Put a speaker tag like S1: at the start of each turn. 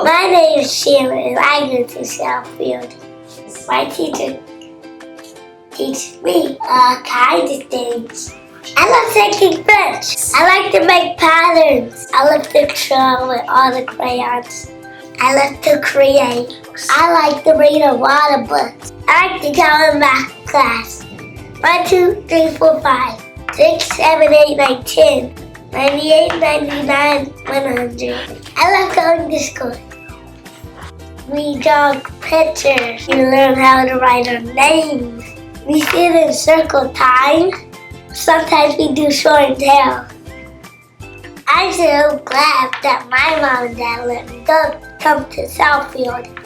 S1: My name is Shannon and I go to Southfield. My teacher teaches me all kinds of things. I love taking French. I like to make patterns. I love to draw with all the crayons. I love to create. I like to read a lot of books. I like to go in math class. 1, 2, 3, 4, 5, 6, 7, 8, 9, 10, 98, 99, 100. I love going to school. We draw pictures. We learn how to write our names. We sit in circle time. Sometimes we do show and tell. I'm so glad that my mom and dad let me come to Southfield.